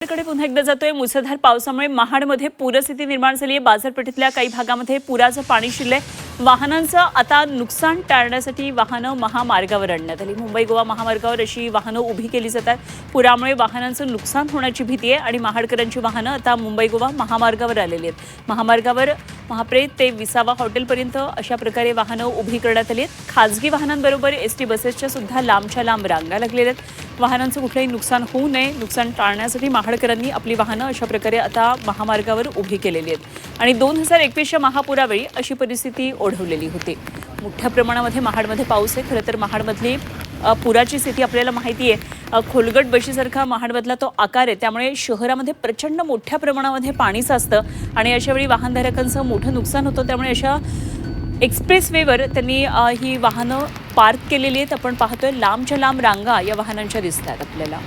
कडे पुन्हा एकदा जातोय। मुसळधार पावसामुळे महाडमध्ये पूरस्थिती निर्माण झाली आहे। बाजारपेठेतल्या काही भागामध्ये पुराचं पाणी शिरलंय। वाहनांचं आता नुकसान टाळण्यासाठी वाहनं महामार्गावर आणण्यात आली। मुंबई गोवा महामार्गावर अशी वाहनं उभी केली जातात। पुरामुळे वाहनांचं नुकसान होण्याची भीती आहे आणि महाडकरांची वाहनं आता मुंबई गोवा महामार्गावर आलेली आहेत। महामार्गावर महाप्रे ते विसावा हॉटेलपर्यंत अशा प्रकारे वाहनं उभी करण्यात आली आहेत। खासगी वाहनांबरोबर एसटी बसेसच्या सुद्धा लांबच्या लांब रांगा लागलेल्या आहेत। वाहनांचं कुठलंही नुकसान होऊ नये, नुकसान टाळण्यासाठी महाडकरांनी आपली वाहनं अशा प्रकारे आता महामार्गावर उभी केलेली आहेत आणि 2021च्या महापुरावेळी अशी परिस्थिती ओढवलेली होती। मोठ्या प्रमाणामध्ये महाडमध्ये पाऊस आहे। खरं तर महाडमधली पुराची स्थिती आपल्याला माहिती आहे। खोलगट बशीसारखा महाडमधला तो आकार आहे, त्यामुळे शहरामध्ये प्रचंड मोठ्या प्रमाणामध्ये पाणी साचतं आणि अशावेळी वाहनधारकांचं मोठं नुकसान होतं। त्यामुळे अशा एक्सप्रेसवेवर त्यांनी ही वाहनं पार्क केलेली आहेत। आपण पाहतोय लांबच्या लांब रांगा या वाहनांच्या दिसतात आपल्याला।